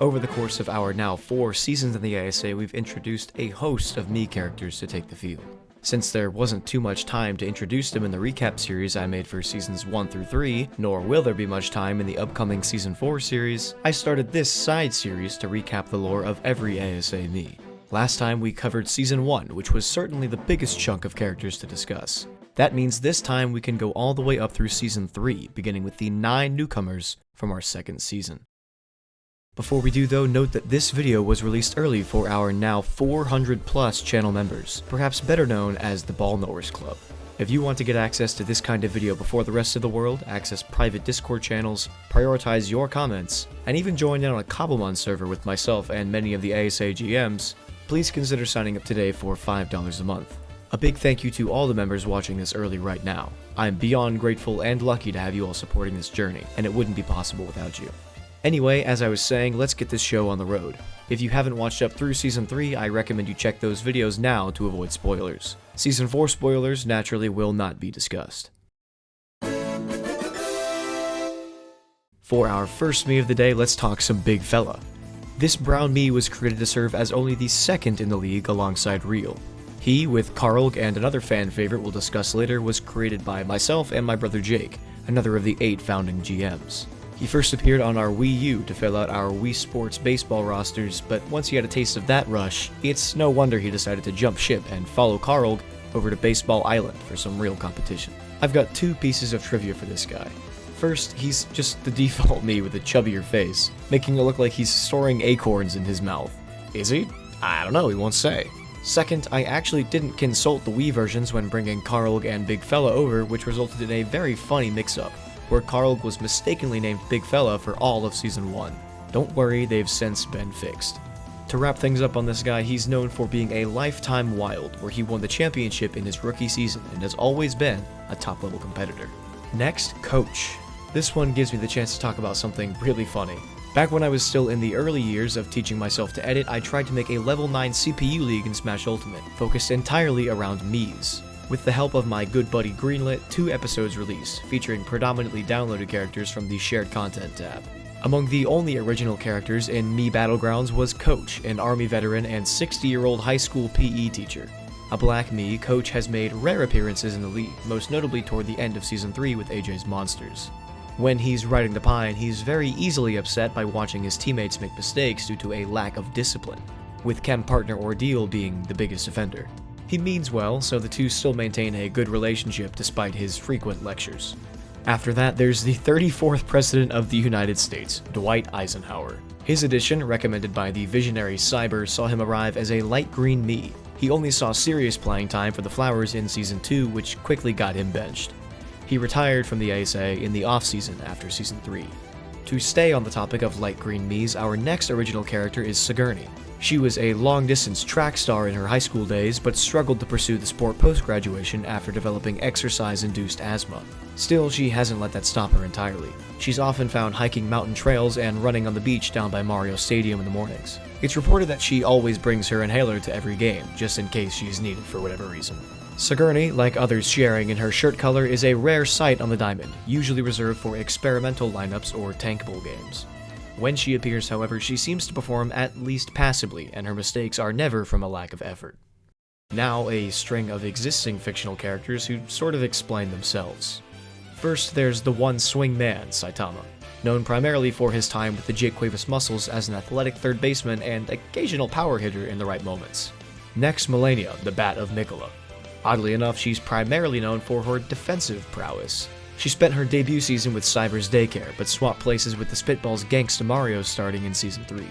Over the course of our now 4 seasons in the ASA, we've introduced a host of Mii characters to take the field. Since there wasn't too much time to introduce them in the recap series I made for seasons 1 through 3, nor will there be much time in the upcoming season 4 series, I started this side series to recap the lore of every ASA Mii. Last time we covered season 1, which was certainly the biggest chunk of characters to discuss. That means this time we can go all the way up through season 3, beginning with the 9 newcomers from our second season. Before we do though, note that this video was released early for our now 400 plus channel members, perhaps better known as the Ball Knowers Club. If you want to get access to this kind of video before the rest of the world, access private Discord channels, prioritize your comments, and even join in on a Cobblemon server with myself and many of the ASA GMs, please consider signing up today for $5 a month. A big thank you to all the members watching this early right now. I'm beyond grateful and lucky to have you all supporting this journey, and it wouldn't be possible without you. Anyway, as I was saying, let's get this show on the road. If you haven't watched up through Season 3, I recommend you check those videos now to avoid spoilers. Season 4 spoilers naturally will not be discussed. For our first Mii of the day, let's talk some big fella. This brown Mii was created to serve as only the second in the league alongside Real. He, with Karlg and another fan favorite we'll discuss later, was created by myself and my brother Jake, another of the 8 founding GMs. He first appeared on our Wii U to fill out our Wii Sports baseball rosters, but once he had a taste of that rush, it's no wonder he decided to jump ship and follow Karlg over to Baseball Island for some real competition. I've got 2 pieces of trivia for this guy. First, he's just the default Mii with a chubbier face, making it look like he's storing acorns in his mouth. Is he? I don't know, he won't say. Second, I actually didn't consult the Wii versions when bringing Karlg and Big Fella over, which resulted in a very funny mix-up, where Karlg was mistakenly named Big Fella for all of Season 1. Don't worry, they've since been fixed. To wrap things up on this guy, he's known for being a lifetime wild, where he won the championship in his rookie season and has always been a top-level competitor. Next, Coach. This one gives me the chance to talk about something really funny. Back when I was still in the early years of teaching myself to edit, I tried to make a level 9 CPU league in Smash Ultimate, focused entirely around Miis. With the help of my good buddy Greenlit, 2 episodes released, featuring predominantly downloaded characters from the Shared Content tab. Among the only original characters in Mii Battlegrounds was Coach, an Army veteran and 60-year-old high school PE teacher. A black Mii, Coach has made rare appearances in the league, most notably toward the end of Season 3 with AJ's Monsters. When he's riding the pine, he's very easily upset by watching his teammates make mistakes due to a lack of discipline, with chem partner Ordeal being the biggest offender. He means well, so the two still maintain a good relationship despite his frequent lectures. After that, there's the 34th President of the United States, Dwight Eisenhower. His addition, recommended by the visionary Cyber, saw him arrive as a light green Mii. He only saw serious playing time for the Flowers in Season 2, which quickly got him benched. He retired from the ASA in the off-season after Season 3. To stay on the topic of light green Miis, our next original character is Sigourney. She was a long-distance track star in her high school days, but struggled to pursue the sport post-graduation after developing exercise-induced asthma. Still, she hasn't let that stop her entirely. She's often found hiking mountain trails and running on the beach down by Mario Stadium in the mornings. It's reported that she always brings her inhaler to every game, just in case she's needed for whatever reason. Sigourney, like others sharing in her shirt color, is a rare sight on the diamond, usually reserved for experimental lineups or tankable games. When she appears, however, she seems to perform at least passably, and her mistakes are never from a lack of effort. Now, a string of existing fictional characters who sort of explain themselves. First, there's the one swing man, Saitama, known primarily for his time with the Jake Cuevas Muscles as an athletic third baseman and occasional power hitter in the right moments. Next, Melania, the Bat of Nicola. Oddly enough, she's primarily known for her defensive prowess. She spent her debut season with Cyber's Daycare, but swapped places with the Spitballs Gangsta Mario starting in Season 3.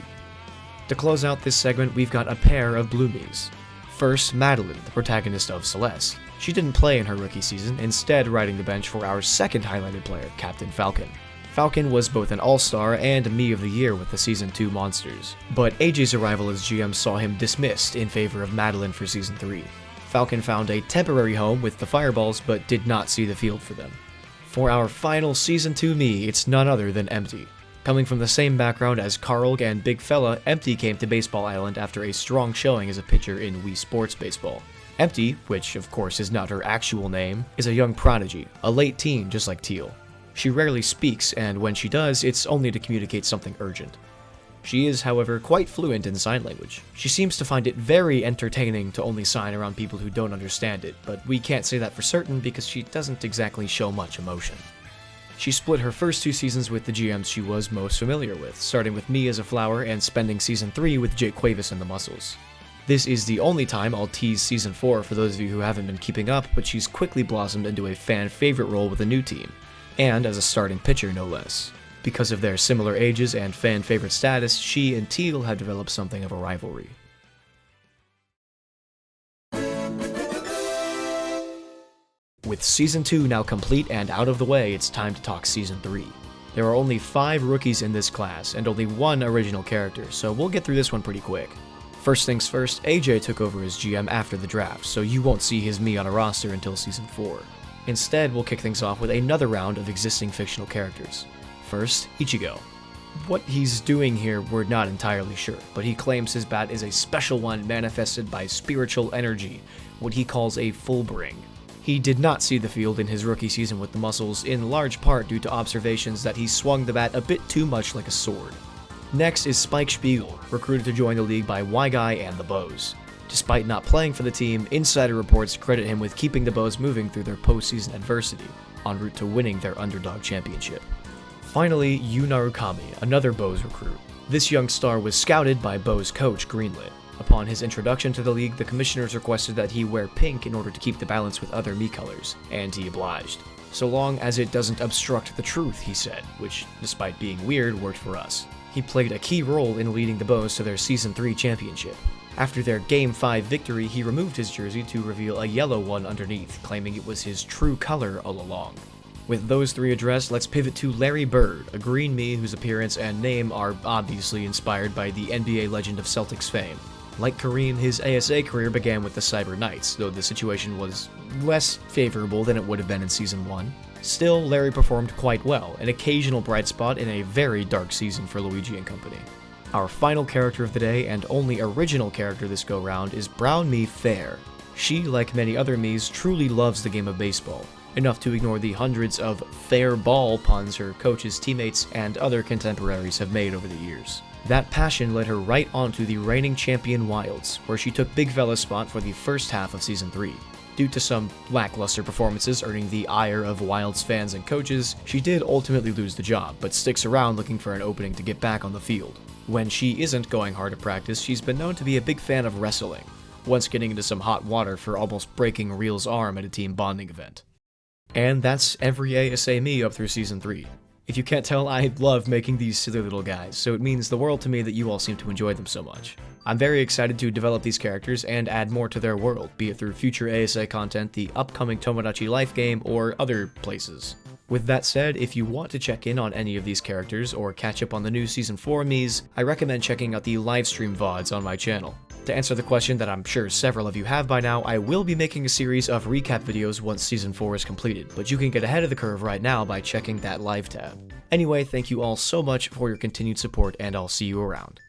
To close out this segment, we've got a pair of Blue Miis. First, Madeline, the protagonist of Celeste. She didn't play in her rookie season, instead riding the bench for our second highlighted player, Captain Falcon. Falcon was both an all-star and Mii of the Year with the Season 2 Monsters, but AJ's arrival as GM saw him dismissed in favor of Madeline for Season 3. Falcon found a temporary home with the Fireballs, but did not see the field for them. For our final Season 2 Mii, it's none other than Empty. Coming from the same background as Karlg and Big Fella, Empty came to Baseball Island after a strong showing as a pitcher in Wii Sports Baseball. Empty, which of course is not her actual name, is a young prodigy, a late teen just like Teal. She rarely speaks, and when she does, it's only to communicate something urgent. She is, however, quite fluent in sign language. She seems to find it very entertaining to only sign around people who don't understand it, but we can't say that for certain because she doesn't exactly show much emotion. She split her first 2 seasons with the GMs she was most familiar with, starting with me as a flower and spending Season 3 with Jake Cuevas and the muscles. This is the only time I'll tease Season 4 for those of you who haven't been keeping up, but she's quickly blossomed into a fan favorite role with a new team, and as a starting pitcher no less. Because of their similar ages and fan favorite status, she and Teal have developed something of a rivalry. With Season 2 now complete and out of the way, it's time to talk Season 3. There are only 5 rookies in this class, and only 1 original character, so we'll get through this one pretty quick. First things first, AJ took over as GM after the draft, so you won't see his me on a roster until Season 4. Instead, we'll kick things off with another round of existing fictional characters. First, Ichigo. What he's doing here, we're not entirely sure, but he claims his bat is a special one manifested by spiritual energy, what he calls a fullbring. He did not see the field in his rookie season with the muscles, in large part due to observations that he swung the bat a bit too much like a sword. Next is Spike Spiegel, recruited to join the league by Y-Guy and the Bows. Despite not playing for the team, insider reports credit him with keeping the Bows moving through their postseason adversity, en route to winning their underdog championship. Finally, Yu Narukami, another Bows recruit. This young star was scouted by Bows coach Greenlit. Upon his introduction to the league, the commissioners requested that he wear pink in order to keep the balance with other Mii colors, and he obliged. So long as it doesn't obstruct the truth, he said, which, despite being weird, worked for us. He played a key role in leading the Bows to their Season 3 championship. After their Game 5 victory, he removed his jersey to reveal a yellow one underneath, claiming it was his true color all along. With those 3 addressed, let's pivot to Larry Bird, a green Mii whose appearance and name are obviously inspired by the NBA legend of Celtics fame. Like Kareem, his ASA career began with the Cyber Knights, though the situation was less favorable than it would have been in Season 1. Still, Larry performed quite well, an occasional bright spot in a very dark season for Luigi and company. Our final character of the day, and only original character this go-round, is Brown Mii Fair. She, like many other Miis, truly loves the game of baseball, enough to ignore the hundreds of fair ball puns her coaches, teammates, and other contemporaries have made over the years. That passion led her right onto the reigning champion Wilds, where she took Big Fella's spot for the first half of Season 3. Due to some lackluster performances earning the ire of Wilds fans and coaches, she did ultimately lose the job, but sticks around looking for an opening to get back on the field. When she isn't going hard at practice, she's been known to be a big fan of wrestling, once getting into some hot water for almost breaking Real's arm at a team bonding event. And that's every ASA Mii up through Season 3. If you can't tell, I love making these silly little guys, so it means the world to me that you all seem to enjoy them so much. I'm very excited to develop these characters and add more to their world, be it through future ASA content, the upcoming Tomodachi Life game, or other places. With that said, if you want to check in on any of these characters or catch up on the new Season 4 Miis, I recommend checking out the livestream VODs on my channel. To answer the question that I'm sure several of you have by now, I will be making a series of recap videos once Season 4 is completed, but you can get ahead of the curve right now by checking that live tab. Anyway, thank you all so much for your continued support, and I'll see you around.